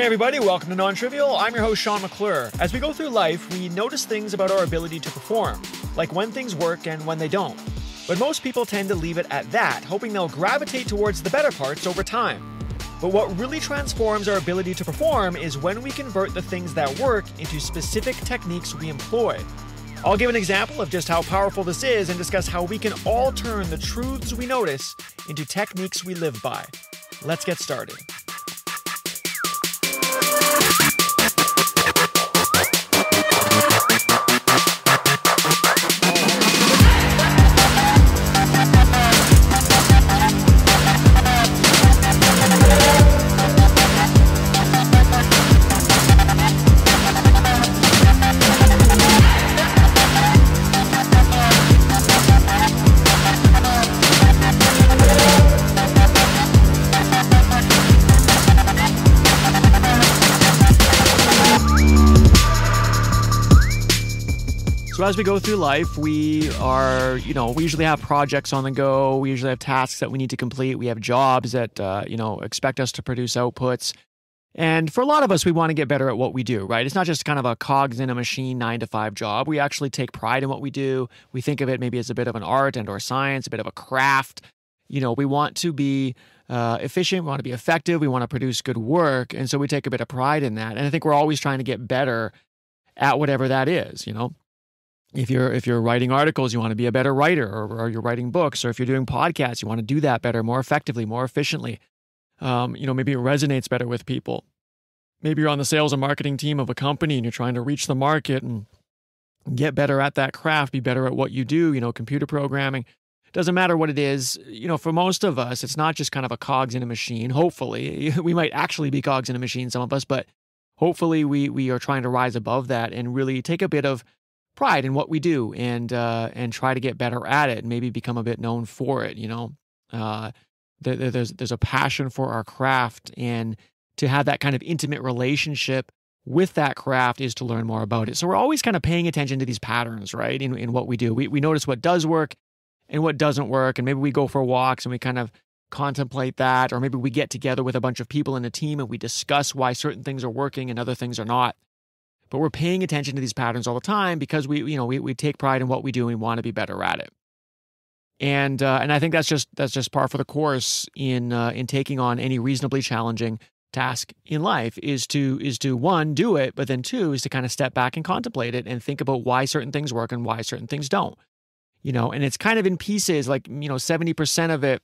Hey everybody, welcome to NonTrivial. I'm your host, Sean McClure. As we go through life, we notice things about our ability to perform, like when things work and when they don't. But most people tend to leave it at that, hoping they'll gravitate towards the better parts over time. But what really transforms our ability to perform is when we convert the things that work into specific techniques we employ. I'll give an example of just how powerful this is and discuss how we can all turn the truths we notice into techniques we live by. Let's get started. So as we go through life, we usually have projects on the go. We usually have tasks that we need to complete. We have jobs that, expect us to produce outputs. And for a lot of us, we want to get better at what we do, right? It's not just kind of a cogs in a machine 9-to-5 job. We actually take pride in what we do. We think of it maybe as a bit of an art and or science, a bit of a craft. We want to be efficient. We want to be effective. We want to produce good work. And so we take a bit of pride in that. And I think we're always trying to get better at whatever that is, If you're writing articles, you want to be a better writer, or you're writing books, or if you're doing podcasts, you want to do that better, more effectively, more efficiently. Maybe it resonates better with people. Maybe you're on the sales and marketing team of a company and you're trying to reach the market and get better at that craft, be better at what you do, computer programming. Doesn't matter what it is. For most of us, it's not just kind of a cogs in a machine. Hopefully, we might actually be cogs in a machine, some of us, but hopefully we are trying to rise above that and really take a bit of pride in what we do and try to get better at it and maybe become a bit known for it. There's a passion for our craft, and to have that kind of intimate relationship with that craft is to learn more about it. So we're always kind of paying attention to these patterns, right? In what we do, we notice what does work and what doesn't work, and maybe we go for walks and we kind of contemplate that, or maybe we get together with a bunch of people in a team and we discuss why certain things are working and other things are not. But we're paying attention to these patterns all the time because we take pride in what we do and we want to be better at it. And I think that's just par for the course in taking on any reasonably challenging task in life is to one, do it, but then two is to kind of step back and contemplate it and think about why certain things work and why certain things don't. And it's kind of in pieces, like 70% of it,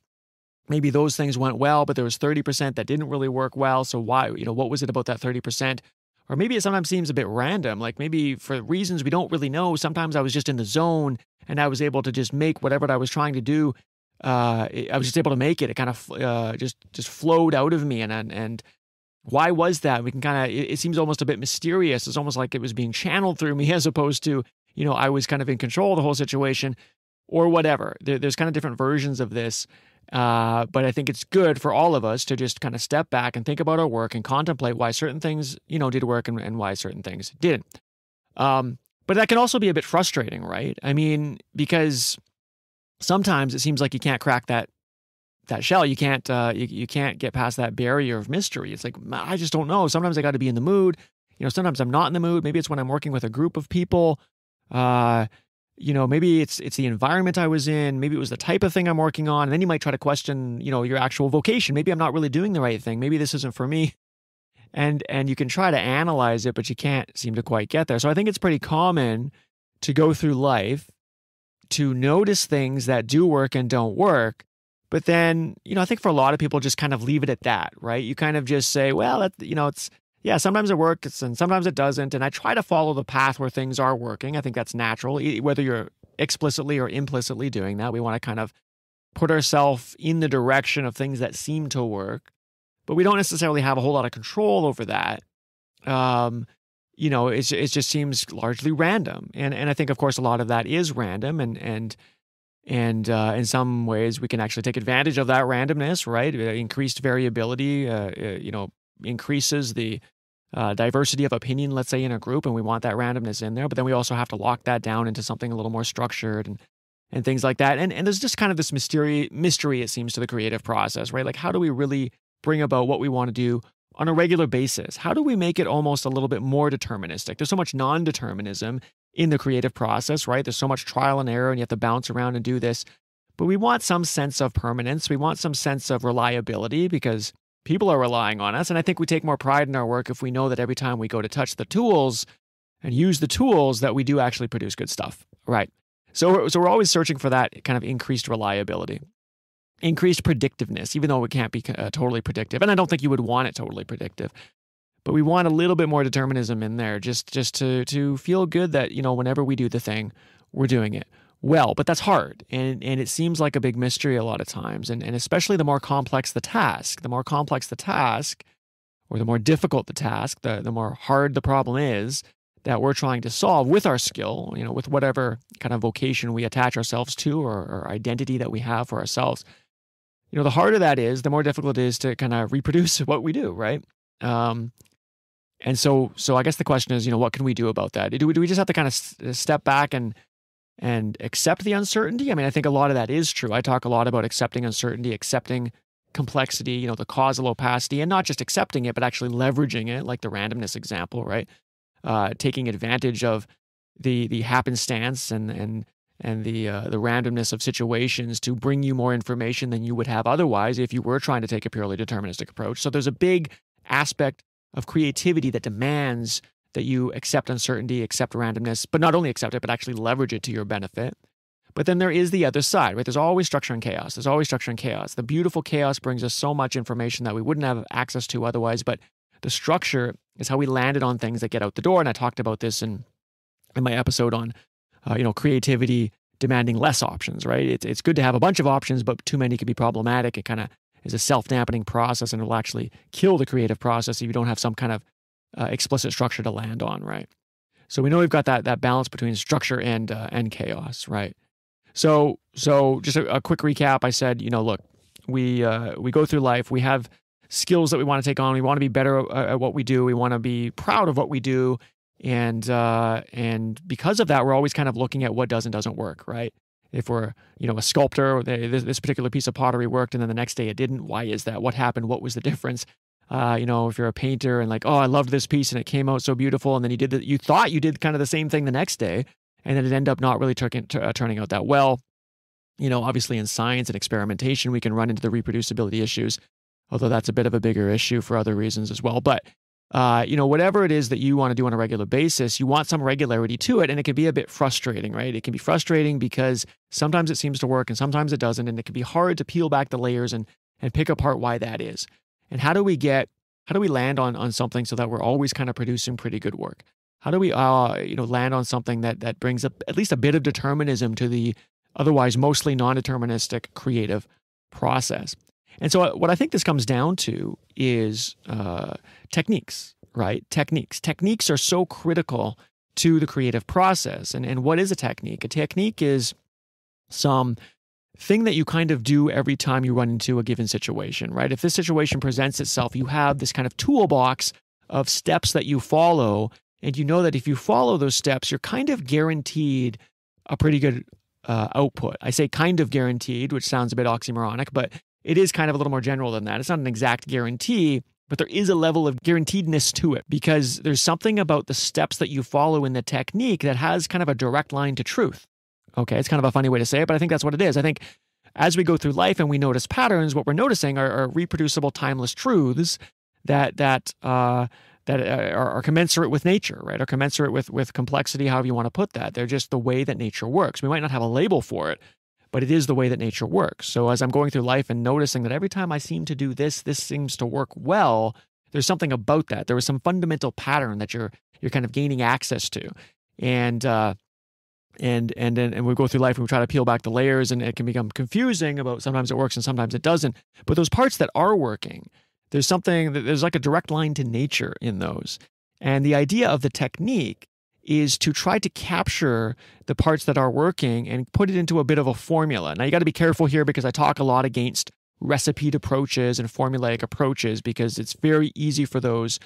maybe those things went well, but there was 30% that didn't really work well. So why, what was it about that 30%? Or maybe it sometimes seems a bit random, like maybe for reasons we don't really know. Sometimes I was just in the zone and I was able to just make whatever I was trying to do. I was just able to make it. It kind of just flowed out of me. And why was that? We can kind of, it seems almost a bit mysterious. It's almost like it was being channeled through me as opposed to, I was kind of in control of the whole situation or whatever. There's kind of different versions of this. But I think it's good for all of us to just kind of step back and think about our work and contemplate why certain things, did work and why certain things didn't. But that can also be a bit frustrating, right? I mean, because sometimes it seems like you can't crack that shell. You can't get past that barrier of mystery. It's like, I just don't know. Sometimes I got to be in the mood. Sometimes I'm not in the mood. Maybe it's when I'm working with a group of people. Maybe it's the environment I was in. Maybe it was the type of thing I'm working on. And then you might try to question, your actual vocation. Maybe I'm not really doing the right thing. Maybe this isn't for me. And you can try to analyze it, but you can't seem to quite get there. So I think it's pretty common to go through life to notice things that do work and don't work. But then, I think for a lot of people just kind of leave it at that, right? You kind of just say, well, sometimes it works and sometimes it doesn't. And I try to follow the path where things are working. I think that's natural, whether you're explicitly or implicitly doing that. We want to kind of put ourselves in the direction of things that seem to work, but we don't necessarily have a whole lot of control over that. It just seems largely random. And I think, of course, a lot of that is random. And in some ways, we can actually take advantage of that randomness, right? Increased variability, increases the diversity of opinion, let's say, in a group, and we want that randomness in there. But then we also have to lock that down into something a little more structured and things like that. And there's just kind of this mystery, it seems, to the creative process, right? Like, how do we really bring about what we want to do on a regular basis? How do we make it almost a little bit more deterministic? There's so much non-determinism in the creative process, right? There's so much trial and error and you have to bounce around and do this. But we want some sense of permanence. We want some sense of reliability because people are relying on us. And I think we take more pride in our work if we know that every time we go to touch the tools and use the tools that we do actually produce good stuff, right? So we're always searching for that kind of increased reliability, increased predictiveness, even though it can't be totally predictive. And I don't think you would want it totally predictive. But we want a little bit more determinism in there just to feel good that, whenever we do the thing, we're doing it well. But that's hard. And it seems like a big mystery a lot of times. And especially the more complex the task, or the more difficult the task, the more hard the problem is that we're trying to solve with our skill, with whatever kind of vocation we attach ourselves to or identity that we have for ourselves. The harder that is, the more difficult it is to kind of reproduce what we do, right? And so I guess the question is, what can we do about that? Do we just have to kind of step back and accept the uncertainty? I mean, I think a lot of that is true. I talk a lot about accepting uncertainty, accepting complexity, the causal opacity, and not just accepting it, but actually leveraging it, like the randomness example, right? Taking advantage of the happenstance and the randomness of situations to bring you more information than you would have otherwise if you were trying to take a purely deterministic approach. So there's a big aspect of creativity that demands that you accept uncertainty, accept randomness, but not only accept it, but actually leverage it to your benefit. But then there is the other side, right? There's always structure and chaos. The beautiful chaos brings us so much information that we wouldn't have access to otherwise, but the structure is how we landed on things that get out the door. And I talked about this in my episode on, creativity demanding less options, right? It's good to have a bunch of options, but too many can be problematic. It kind of is a self-dampening process and it will actually kill the creative process if you don't have some kind of explicit structure to land on, right? So we know we've got that balance between structure and chaos, right? So just a quick recap. I said, look, we go through life. We have skills that we want to take on. We want to be better at what we do. We want to be proud of what we do. And because of that, we're always kind of looking at what does and doesn't work, right? If we're, a sculptor, this particular piece of pottery worked and then the next day it didn't. Why is that? What happened? What was the difference? If you're a painter and like, oh, I loved this piece and it came out so beautiful. And then you thought you did kind of the same thing the next day. And then it ended up not really turning out that well. Obviously in science and experimentation, we can run into the reproducibility issues, although that's a bit of a bigger issue for other reasons as well. But, whatever it is that you want to do on a regular basis, you want some regularity to it. And it can be a bit frustrating, right? It can be frustrating because sometimes it seems to work and sometimes it doesn't. And it can be hard to peel back the layers and pick apart why that is. And how do we land on something so that we're always kind of producing pretty good work? How do we, land on something that brings up at least a bit of determinism to the otherwise mostly non-deterministic creative process? And so what I think this comes down to is techniques, right? Techniques are so critical to the creative process. And what is a technique? A technique is some thing that you kind of do every time you run into a given situation, right? If this situation presents itself, you have this kind of toolbox of steps that you follow. And you know that if you follow those steps, you're kind of guaranteed a pretty good output. I say kind of guaranteed, which sounds a bit oxymoronic, but it is kind of a little more general than that. It's not an exact guarantee, but there is a level of guaranteedness to it because there's something about the steps that you follow in the technique that has kind of a direct line to truth. Okay, it's kind of a funny way to say it, but I think that's what it is. I think as we go through life and we notice patterns, what we're noticing are reproducible, timeless truths that are commensurate with nature, right? Or commensurate with complexity, however you want to put that. They're just the way that nature works. We might not have a label for it, but it is the way that nature works. So as I'm going through life and noticing that every time I seem to do this seems to work well, there's something about that. There was some fundamental pattern that you're kind of gaining access to. And we go through life and we try to peel back the layers and it can become confusing about sometimes it works and sometimes it doesn't. But those parts that are working, there's like a direct line to nature in those. And the idea of the technique is to try to capture the parts that are working and put it into a bit of a formula. Now, you got to be careful here because I talk a lot against recipe approaches and formulaic approaches because it's very easy for those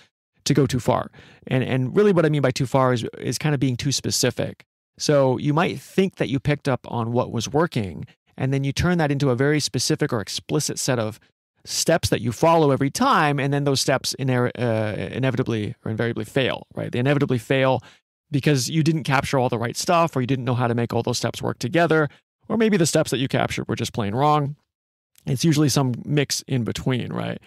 to go too far. And really what I mean by too far is kind of being too specific. So you might think that you picked up on what was working, and then you turn that into a very specific or explicit set of steps that you follow every time, and then those steps inevitably or invariably fail, right? They inevitably fail because you didn't capture all the right stuff, or you didn't know how to make all those steps work together, or maybe the steps that you captured were just plain wrong. It's usually some mix in between, right?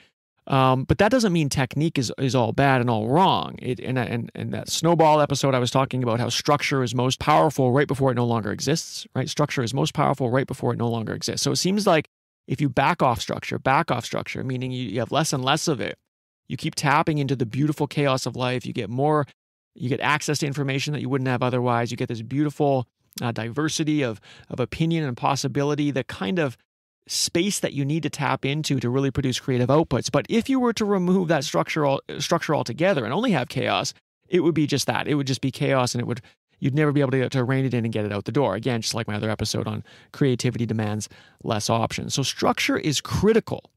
But that doesn't mean technique is all bad and all wrong. And that snowball episode, I was talking about how structure is most powerful right before it no longer exists, right? Structure is most powerful right before it no longer exists. So it seems like if you back off structure, meaning you have less and less of it, you keep tapping into the beautiful chaos of life, you get access to information that you wouldn't have otherwise, you get this beautiful diversity of opinion and possibility, the kind of space that you need to tap into to really produce creative outputs. But if you were to remove that structure altogether and only have chaos, it would be just that. It would just be chaos, and you'd never be able to rein it in and get it out the door. Again, just like my other episode on creativity demands less options. So structure is critical.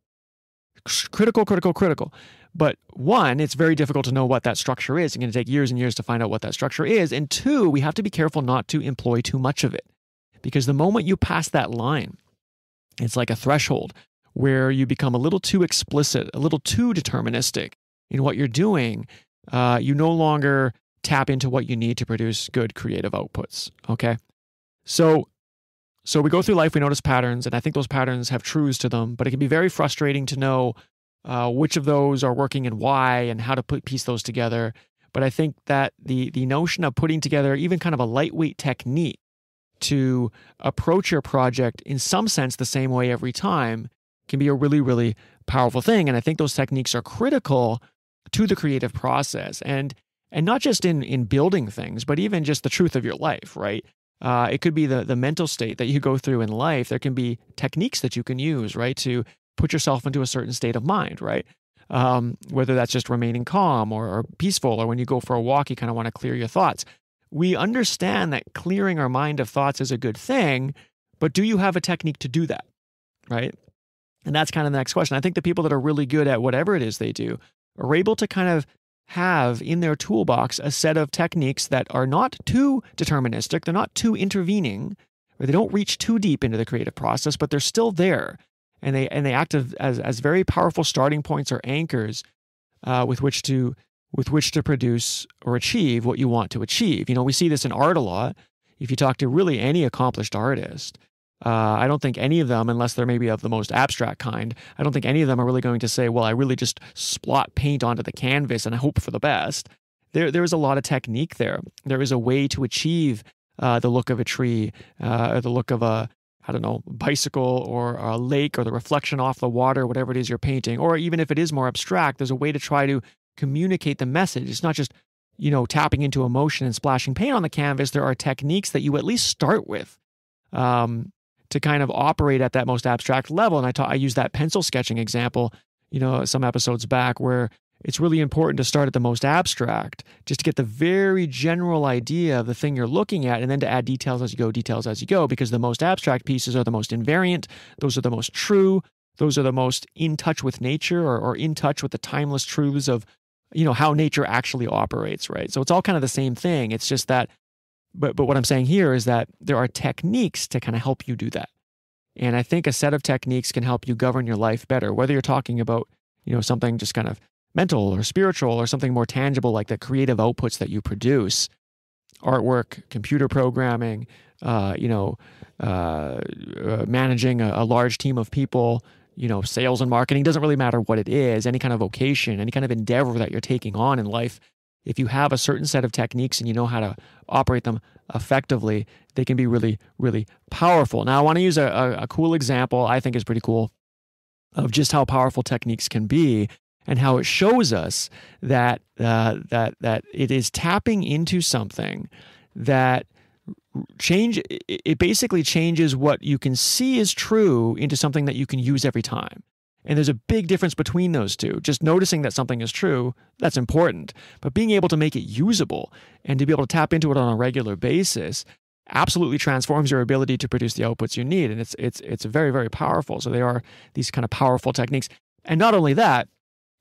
Critical. But one, it's very difficult to know what that structure is. It's going to take years and years to find out what that structure is. And two, we have to be careful not to employ too much of it. Because the moment you pass that line, it's like a threshold where you become a little too explicit, a little too deterministic in what you're doing. You no longer tap into what you need to produce good creative outputs. Okay. So we go through life, we notice patterns, and I think those patterns have truths to them, but it can be very frustrating to know which of those are working and why, and how to piece those together. But I think that the notion of putting together even kind of a lightweight technique to approach your project in some sense the same way every time can be a really, really powerful thing. And I think those techniques are critical to the creative process, and not just in building things, but even just the truth of your life, right? It could be the mental state that you go through in life. There can be techniques that you can use, right, to put yourself into a certain state of mind, right? Whether that's just remaining calm or peaceful, or when you go for a walk, you kind of want to clear your thoughts. We understand that clearing our mind of thoughts is a good thing, but do you have a technique to do that, right? And that's kind of the next question. I think the people that are really good at whatever it is they do are able to kind of have in their toolbox a set of techniques that are not too deterministic, they're not too intervening, or they don't reach too deep into the creative process, but they're still there. And they act as very powerful starting points or anchors with which to produce or achieve what you want to achieve. You know, we see this in art a lot. If you talk to really any accomplished artist, I don't think any of them, unless they're maybe of the most abstract kind, I don't think any of them are really going to say, well, I really just splot paint onto the canvas and I hope for the best. There is a lot of technique there. There is a way to achieve the look of a tree, or the look of a bicycle or a lake, or the reflection off the water, whatever it is you're painting. Or even if it is more abstract, there's a way to try to communicate the message. It's not just, tapping into emotion and splashing paint on the canvas. There are techniques that you at least start with to kind of operate at that most abstract level. And I use that pencil sketching example, some episodes back, where it's really important to start at the most abstract, just to get the very general idea of the thing you're looking at, and then to add details as you go, because the most abstract pieces are the most invariant. Those are the most true. Those are the most in touch with nature, or in touch with the timeless truths of, how nature actually operates, right? So it's all kind of the same thing. It's just that, but what I'm saying here is that there are techniques to kind of help you do that. And I think a set of techniques can help you govern your life better, whether you're talking about, something just kind of mental or spiritual, or something more tangible like the creative outputs that you produce, artwork, computer programming, managing a large team of people, sales and marketing. Doesn't really matter what it is, any kind of vocation, any kind of endeavor that you're taking on in life. If you have a certain set of techniques and you know how to operate them effectively, they can be really, really powerful. Now, I want to use a cool example I think is pretty cool of just how powerful techniques can be, and how it shows us that it is tapping into something that it basically changes what you can see is true into something that you can use every time. And there's a big difference between those two. Just noticing that something is true, that's important. But being able to make it usable and to be able to tap into it on a regular basis absolutely transforms your ability to produce the outputs you need. And it's very, very powerful. So they are these kind of powerful techniques. And not only that,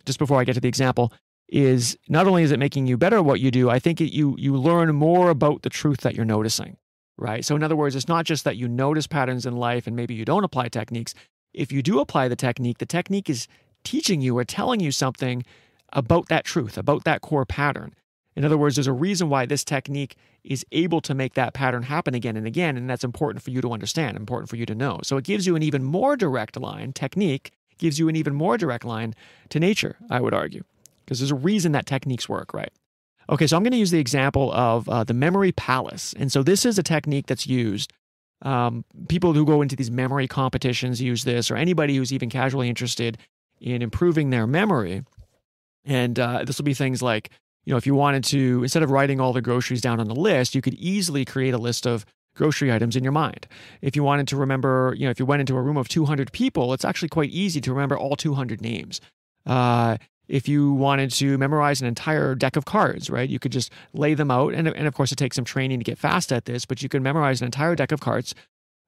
just before I get to the example, is not only is it making you better at what you do, I think you learn more about the truth that you're noticing, right? So in other words, it's not just that you notice patterns in life and maybe you don't apply techniques, if you do apply the technique is teaching you or telling you something about that truth, about that core pattern. In other words, there's a reason why this technique is able to make that pattern happen again and again, and that's important for you to understand, important for you to know. So it gives you an even more direct line. Technique gives you an even more direct line to nature, I would argue, because there's a reason that techniques work, right? Okay, so I'm going to use the example of the memory palace. And so this is a technique that's used. People who go into these memory competitions use this, or anybody who's even casually interested in improving their memory. And this will be things like, if you wanted to, instead of writing all the groceries down on the list, you could easily create a list of grocery items in your mind. If you wanted to remember, if you went into a room of 200 people, it's actually quite easy to remember all 200 names. If you wanted to memorize an entire deck of cards, right, you could just lay them out. And of course, it takes some training to get fast at this, but you can memorize an entire deck of cards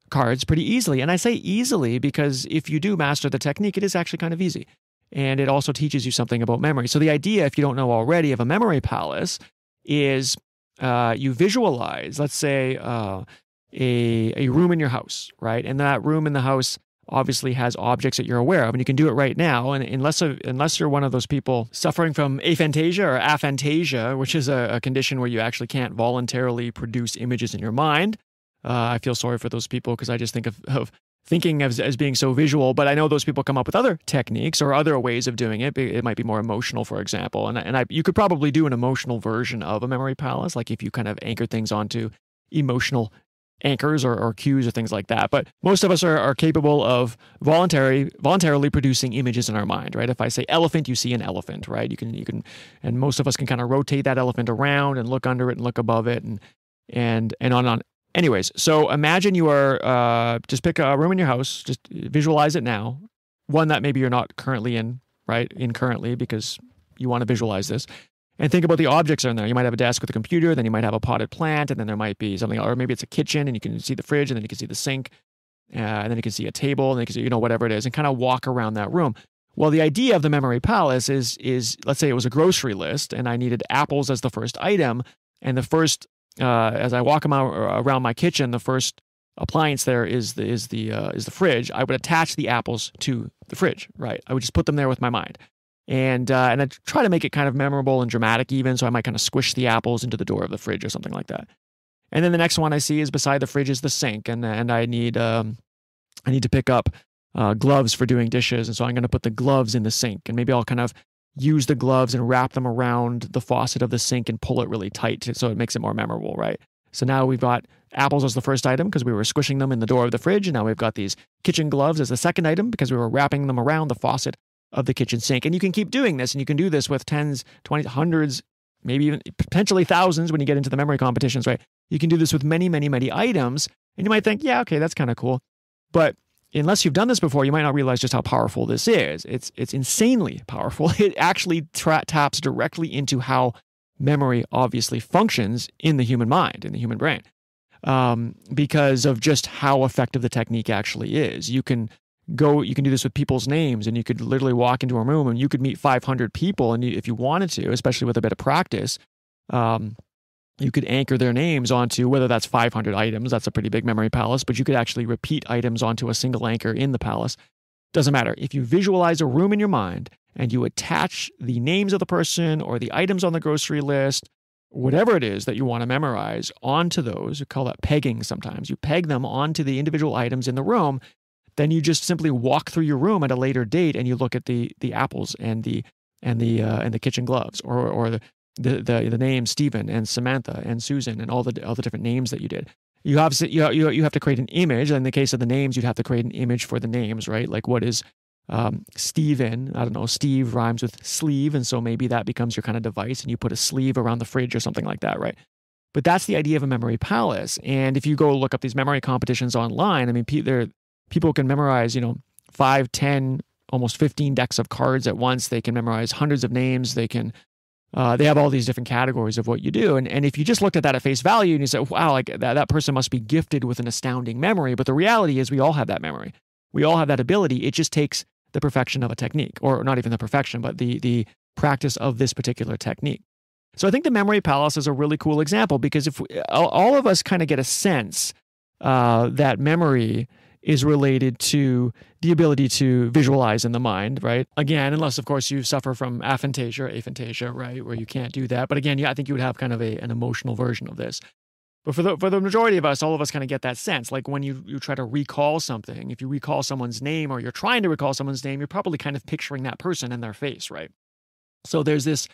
pretty easily. And I say easily because if you do master the technique, it is actually kind of easy. And it also teaches you something about memory. So the idea, if you don't know already, of a memory palace is you visualize, let's say, a room in your house, right? And that room in the house obviously has objects that you're aware of, and you can do it right now. And unless you're one of those people suffering from aphantasia or aphantasia, which is a condition where you actually can't voluntarily produce images in your mind, I feel sorry for those people because I just think of thinking as being so visual, but I know those people come up with other techniques or other ways of doing it. It might be more emotional, for example. And you could probably do an emotional version of a memory palace, like if you kind of anchor things onto emotional anchors or cues or things like that. But most of us are capable of voluntarily producing images in our mind, right? If I say elephant, you see an elephant, right? You can, and most of us can kind of rotate that elephant around and look under it and look above it and on and on. Anyways, so imagine you are, just pick a room in your house, just visualize it now. One that maybe you're not currently in, right? Currently, because you want to visualize this. And think about the objects in there. You might have a desk with a computer, then you might have a potted plant, and then there might be something, or maybe it's a kitchen and you can see the fridge, and then you can see the sink, and then you can see a table, and then you can see, whatever it is, and kind of walk around that room. Well, the idea of the memory palace is let's say it was a grocery list, and I needed apples as the first item, and the first, as I walk around my kitchen, the first appliance there is the fridge. I would attach the apples to the fridge, right? I would just put them there with my mind. And I try to make it kind of memorable and dramatic even, so I might kind of squish the apples into the door of the fridge or something like that. And then the next one I see is beside the fridge is the sink, and I need to pick up gloves for doing dishes, and so I'm going to put the gloves in the sink, and maybe I'll kind of use the gloves and wrap them around the faucet of the sink and pull it really tight so it makes it more memorable, right? So now we've got apples as the first item because we were squishing them in the door of the fridge, and now we've got these kitchen gloves as the second item because we were wrapping them around the faucet of the kitchen sink. And you can keep doing this, and you can do this with tens, 20s, hundreds, maybe even potentially thousands when you get into the memory competitions, right? You can do this with many, many, many items, and you might think, yeah, okay, that's kind of cool. But unless you've done this before, you might not realize just how powerful this is. It's insanely powerful. It actually taps directly into how memory obviously functions in the human mind, in the human brain, because of just how effective the technique actually is. You can do this with people's names, and you could literally walk into a room and you could meet 500 people, and if you wanted to, especially with a bit of practice, you could anchor their names onto, whether that's 500 items, that's a pretty big memory palace, but you could actually repeat items onto a single anchor in the palace. Doesn't matter. If you visualize a room in your mind and you attach the names of the person or the items on the grocery list, whatever it is that you want to memorize, onto those, we call that pegging sometimes, you peg them onto the individual items in the room, then you just simply walk through your room at a later date and you look at the apples and the kitchen gloves or the names Stephen and Samantha and Susan and all the different names that you did. You have to create an image. In the case of the names, you'd have to create an image for the names, right? Like what is Stephen? I don't know. Steve rhymes with sleeve, and so maybe that becomes your kind of device, and you put a sleeve around the fridge or something like that, right? But that's the idea of a memory palace. And if you go look up these memory competitions online, I mean, people can memorize, 5, 10, almost 15 decks of cards at once. They can memorize hundreds of names. They have all these different categories of what you do. And if you just looked at that at face value and you said, wow, like that person must be gifted with an astounding memory. But the reality is we all have that memory. We all have that ability. It just takes the perfection of a technique, or not even the perfection, but the practice of this particular technique. So I think the memory palace is a really cool example, because if all of us kind of get a sense that memory is related to the ability to visualize in the mind, right? Again, unless, of course, you suffer from aphantasia, right, where you can't do that. But again, I think you would have kind of an emotional version of this. But for the majority of us, all of us kind of get that sense. Like when you try to recall something, if you recall someone's name or you're trying to recall someone's name, you're probably kind of picturing that person in their face, right? So there's this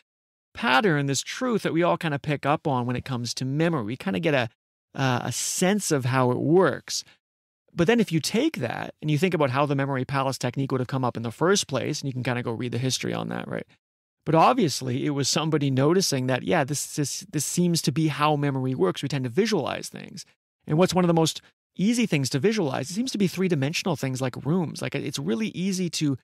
pattern, this truth that we all kind of pick up on when it comes to memory. We kind of get a sense of how it works. But then if you take that and you think about how the memory palace technique would have come up in the first place, and you can kind of go read the history on that, right? But obviously it was somebody noticing that, yeah, this seems to be how memory works. We tend to visualize things. And what's one of the most easy things to visualize? It seems to be three-dimensional things like rooms. Like it's really easy to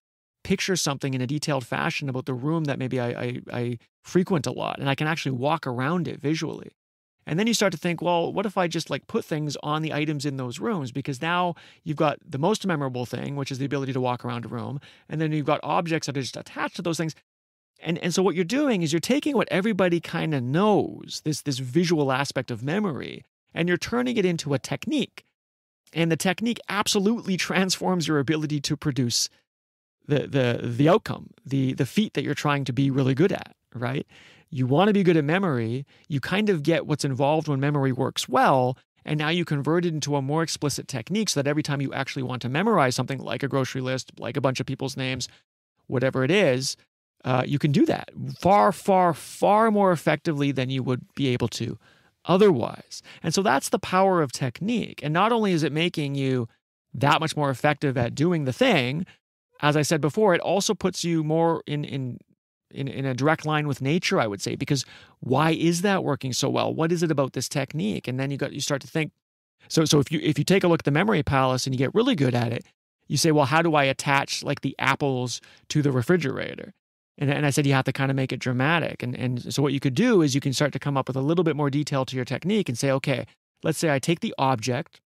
picture something in a detailed fashion about the room that maybe I frequent a lot, and I can actually walk around it visually. And then you start to think, well, what if I just like put things on the items in those rooms? Because now you've got the most memorable thing, which is the ability to walk around a room. And then you've got objects that are just attached to those things. And so what you're doing is you're taking what everybody kind of knows, this visual aspect of memory, and you're turning it into a technique. And the technique absolutely transforms your ability to produce the outcome, the feat that you're trying to be really good at, right? You want to be good at memory. You kind of get what's involved when memory works well, and now you convert it into a more explicit technique so that every time you actually want to memorize something like a grocery list, like a bunch of people's names, whatever it is, you can do that far, far, far more effectively than you would be able to otherwise. And so that's the power of technique. And not only is it making you that much more effective at doing the thing, as I said before, it also puts you more in a direct line with nature, I would say, because why is that working so well? What is it about this technique? And then you start to think, so if you take a look at the memory palace and you get really good at it, you say, well, how do I attach like the apples to the refrigerator? And I said, you have to kind of make it dramatic. And so what you could do is you can start to come up with a little bit more detail to your technique and say, okay, let's say I take the object,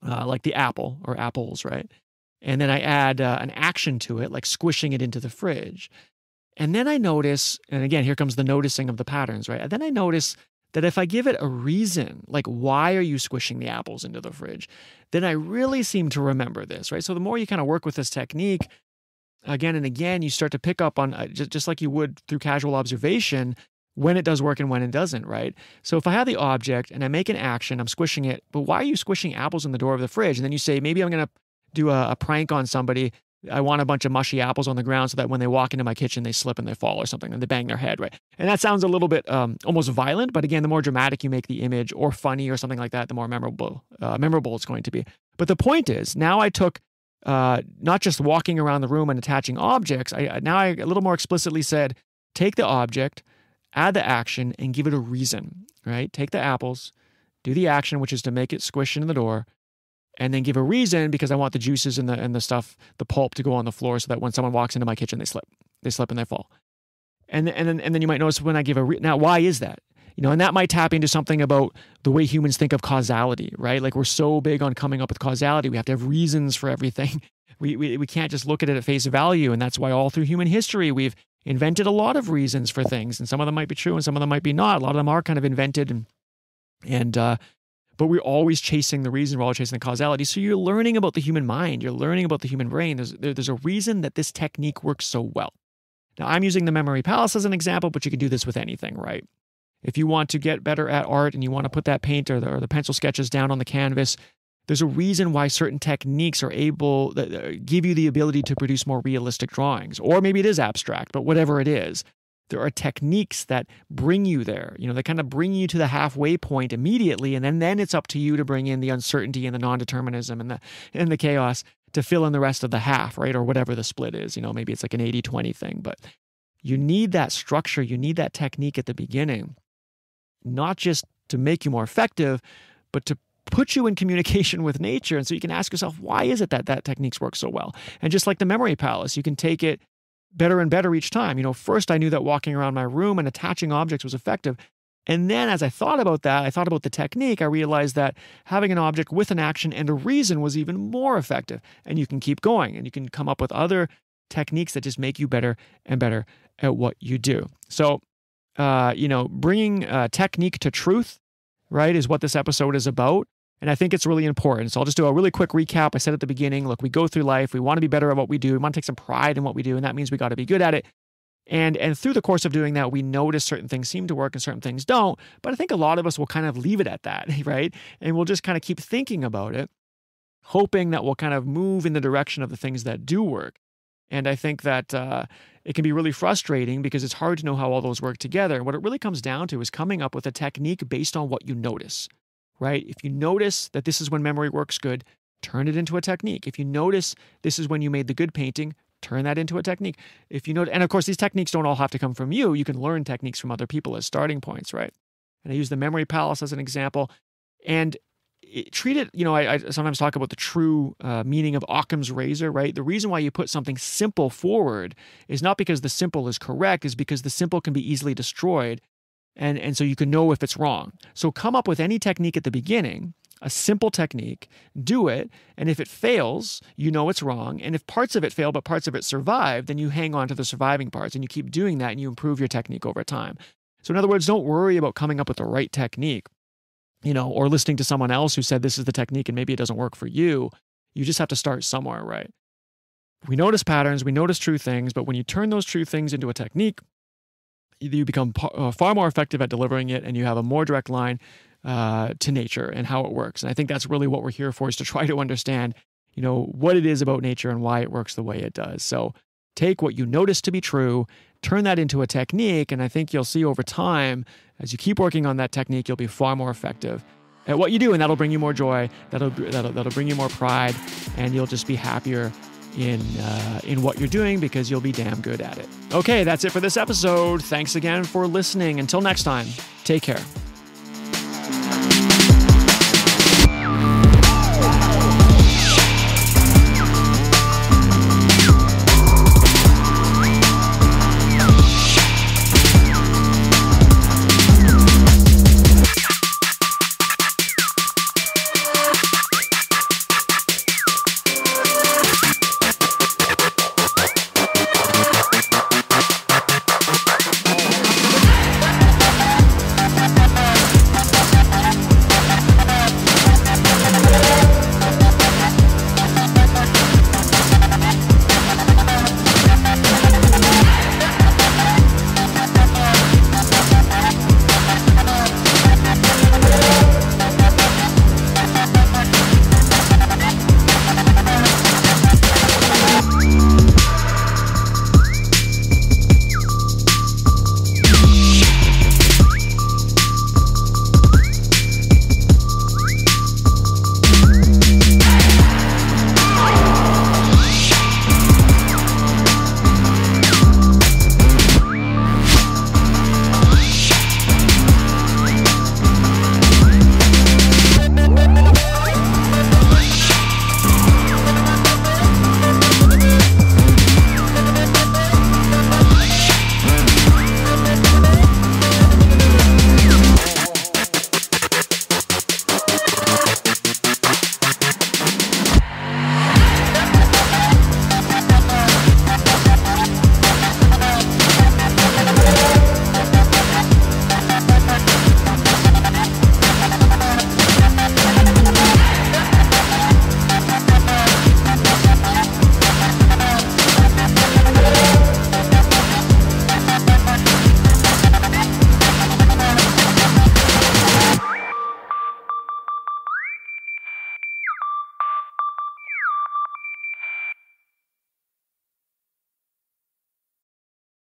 like the apple or apples, right? And then I add an action to it, like squishing it into the fridge. And then I notice, and again, here comes the noticing of the patterns, right? And then I notice that if I give it a reason, like why are you squishing the apples into the fridge, then I really seem to remember this, right? So the more you kind of work with this technique, again and again, you start to pick up on, just like you would through casual observation, when it does work and when it doesn't, right? So if I have the object and I make an action, I'm squishing it, but why are you squishing apples in the door of the fridge? And then you say, maybe I'm going to do a prank on somebody. I want a bunch of mushy apples on the ground so that when they walk into my kitchen, they slip and they fall or something and they bang their head, right? And that sounds a little bit almost violent, but again, the more dramatic you make the image or funny or something like that, the more memorable it's going to be. But the point is, now I took not just walking around the room and attaching objects, I a little more explicitly said, take the object, add the action, and give it a reason, right? Take the apples, do the action, which is to make it squish into the door, and then give a reason because I want the juices and the stuff, the pulp to go on the floor so that when someone walks into my kitchen, they slip and they fall. And then you might notice when I give now, why is that? And that might tap into something about the way humans think of causality, right? Like we're so big on coming up with causality. We have to have reasons for everything. We can't just look at it at face value. And that's why all through human history, we've invented a lot of reasons for things. And some of them might be true and some of them might be not. A lot of them are kind of invented but we're always chasing the reason. We're always chasing the causality. So you're learning about the human mind. You're learning about the human brain. There's a reason that this technique works so well. Now, I'm using the memory palace as an example, but you can do this with anything, right? If you want to get better at art and you want to put that paint or the pencil sketches down on the canvas, there's a reason why certain techniques are able to give you the ability to produce more realistic drawings. Or maybe it is abstract, but whatever it is, there are techniques that bring you there. They kind of bring you to the halfway point immediately, and then it's up to you to bring in the uncertainty and the non-determinism and the chaos to fill in the rest of the half, right? Or whatever the split is. Maybe it's like an 80-20 thing, but you need that structure. You need that technique at the beginning, not just to make you more effective, but to put you in communication with nature. And so you can ask yourself, why is it that techniques work so well? And just like the memory palace, you can take it better and better each time. First I knew that walking around my room and attaching objects was effective. And then as I thought about that, I thought about the technique, I realized that having an object with an action and a reason was even more effective. And you can keep going and you can come up with other techniques that just make you better and better at what you do. So, bringing technique to truth, right, is what this episode is about. And I think it's really important. So I'll just do a really quick recap. I said at the beginning, look, we go through life. We want to be better at what we do. We want to take some pride in what we do. And that means we got to be good at it. And through the course of doing that, we notice certain things seem to work and certain things don't. But I think a lot of us will kind of leave it at that, right? And we'll just kind of keep thinking about it, hoping that we'll kind of move in the direction of the things that do work. And I think that it can be really frustrating because it's hard to know how all those work together. And what it really comes down to is coming up with a technique based on what you notice, right? If you notice that this is when memory works good, turn it into a technique. If you notice this is when you made the good painting, turn that into a technique. If you know, and of course, these techniques don't all have to come from you. You can learn techniques from other people as starting points, right? And I use the memory palace as an example. And treat it, I sometimes talk about the true meaning of Occam's razor, right? The reason why you put something simple forward is not because the simple is correct, is because the simple can be easily destroyed. And so you can know if it's wrong. So come up with any technique at the beginning, a simple technique, do it, and if it fails, you know it's wrong. And if parts of it fail, but parts of it survive, then you hang on to the surviving parts and you keep doing that and you improve your technique over time. So in other words, don't worry about coming up with the right technique, or listening to someone else who said this is the technique and maybe it doesn't work for you. You just have to start somewhere, right? We notice patterns, we notice true things, but when you turn those true things into a technique, you become far more effective at delivering it, and you have a more direct line to nature and how it works. And I think that's really what we're here for, is to try to understand, what it is about nature and why it works the way it does. So take what you notice to be true, turn that into a technique, and I think you'll see over time, as you keep working on that technique, you'll be far more effective at what you do, and that'll bring you more joy, that'll bring you more pride, and you'll just be happier in what you're doing because you'll be damn good at it. Okay, that's it for this episode. Thanks again for listening. Until next time, take care.